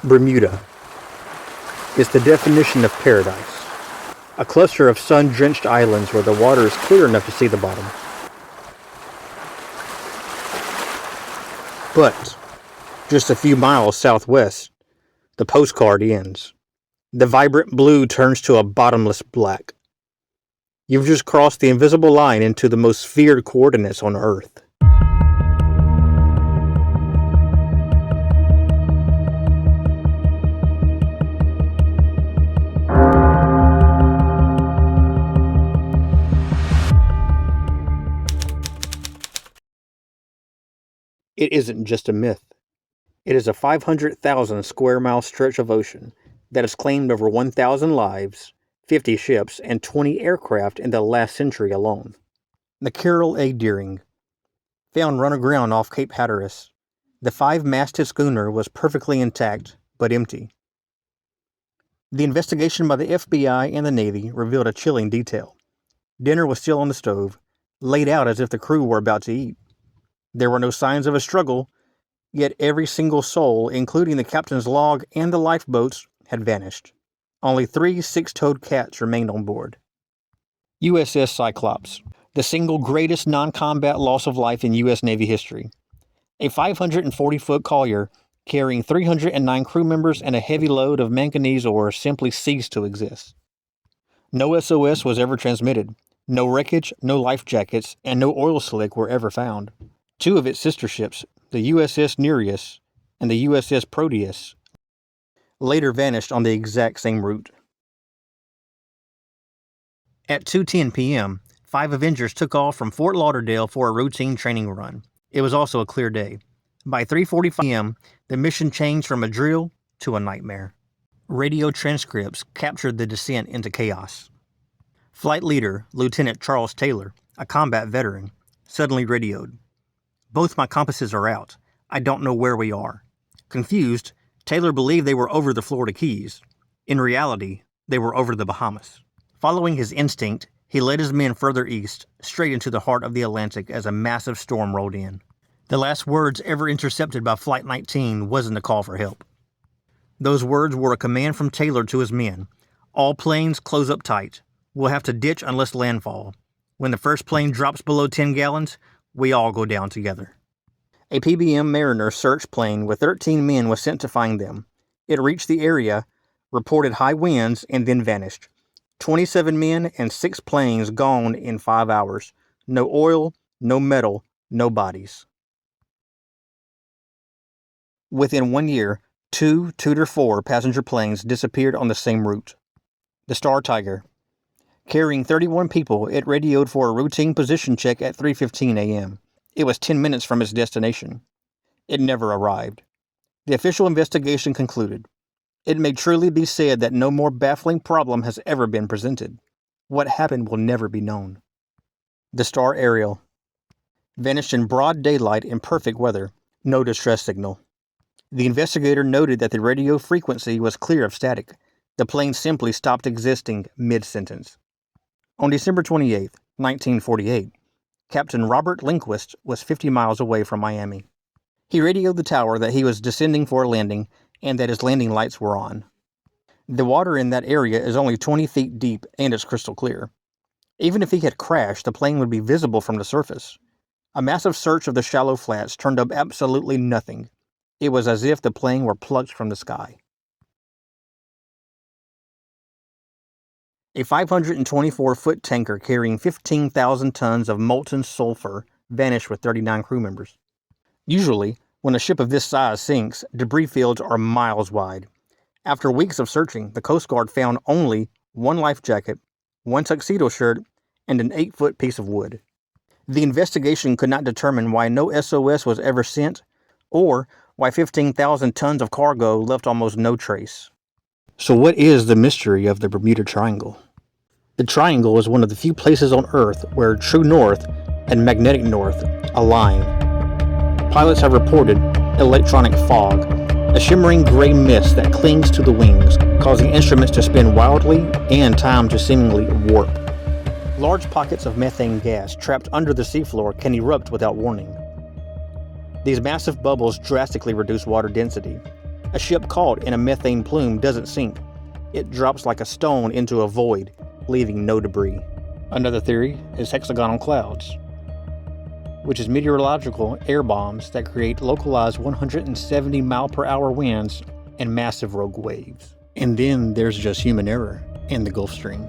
Bermuda is the definition of paradise. A cluster of sun-drenched islands where the water is clear enough to see the bottom. But just a few miles southwest, the postcard ends. The vibrant blue turns to a bottomless black. You've just crossed the invisible line into the most feared coordinates on Earth. It isn't just a myth. It is a 500,000 square mile stretch of ocean that has claimed over 1,000 lives, 50 ships, and 20 aircraft in the last century alone. The Carroll A. Deering, found run aground off Cape Hatteras. The 5-masted schooner was perfectly intact, but empty. The investigation by the FBI and the Navy revealed a chilling detail. Dinner was still on the stove, laid out as if the crew were about to eat. There were no signs of a struggle, yet every single soul, including the captain's log and the lifeboats, had vanished. Only 3 6-toed cats remained on board. USS Cyclops, the single greatest non-combat loss of life in U.S. Navy history. A 540-foot collier carrying 309 crew members and a heavy load of manganese ore simply ceased to exist. No SOS was ever transmitted. No wreckage, no life jackets, and no oil slick were ever found. 2 of its sister ships, the USS Nereus and the USS Proteus, later vanished on the exact same route. At 2:10 p.m., 5 Avengers took off from Fort Lauderdale for a routine training run. It was also a clear day. By 3:45 p.m., the mission changed from a drill to a nightmare. Radio transcripts captured the descent into chaos. Flight leader, Lieutenant Charles Taylor, a combat veteran, suddenly radioed, "Both my compasses are out. I don't know where we are." Confused, Taylor believed they were over the Florida Keys. In reality, they were over the Bahamas. Following his instinct, he led his men further east, straight into the heart of the Atlantic as a massive storm rolled in. The last words ever intercepted by Flight 19 wasn't a call for help. Those words were a command from Taylor to his men. "All planes close up tight. We'll have to ditch unless landfall. When the first plane drops below 10 gallons, we all go down together." A PBM Mariner search plane with 13 men was sent to find them. It reached the area, reported high winds, and then vanished. 27 men and 6 planes gone in 5 hours. No oil, no metal, no bodies. Within 1 year, 2 Tudor 4 passenger planes disappeared on the same route. The Star Tiger. Carrying 31 people, it radioed for a routine position check at 3:15 a.m. It was 10 minutes from its destination. It never arrived. The official investigation concluded. It may truly be said that no more baffling problem has ever been presented. What happened will never be known. The Star Ariel. Vanished in broad daylight in perfect weather. No distress signal. The investigator noted that the radio frequency was clear of static. The plane simply stopped existing mid-sentence. On December 28, 1948, Captain Robert Lindquist was 50 miles away from Miami. He radioed the tower that he was descending for a landing and that his landing lights were on. The water in that area is only 20 feet deep and it's crystal clear. Even if he had crashed, the plane would be visible from the surface. A massive search of the shallow flats turned up absolutely nothing. It was as if the plane were plucked from the sky. A 524-foot tanker carrying 15,000 tons of molten sulfur vanished with 39 crew members. Usually, when a ship of this size sinks, debris fields are miles wide. After weeks of searching, the Coast Guard found only 1 life jacket, 1 tuxedo shirt, and an 8-foot piece of wood. The investigation could not determine why no SOS was ever sent, or why 15,000 tons of cargo left almost no trace. So what is the mystery of the Bermuda Triangle? The Triangle is one of the few places on Earth where true north and magnetic north align. Pilots have reported electronic fog, a shimmering gray mist that clings to the wings, causing instruments to spin wildly and time to seemingly warp. Large pockets of methane gas trapped under the seafloor can erupt without warning. These massive bubbles drastically reduce water density. A ship caught in a methane plume doesn't sink. It drops like a stone into a void, leaving no debris. Another theory is hexagonal clouds, which is meteorological air bombs that create localized 170 mile/hour winds and massive rogue waves. And then there's just human error in the Gulf Stream.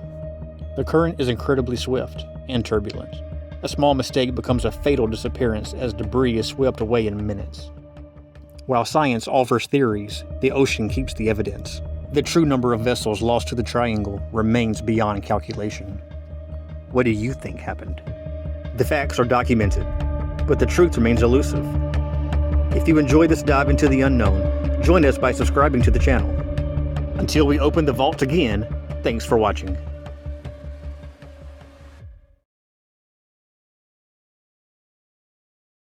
The current is incredibly swift and turbulent. A small mistake becomes a fatal disappearance as debris is swept away in minutes. While science offers theories, the ocean keeps the evidence. The true number of vessels lost to the triangle remains beyond calculation. What do you think happened? The facts are documented, but the truth remains elusive. If you enjoy this dive into the unknown, join us by subscribing to the channel. Until we open the vault again, thanks for watching.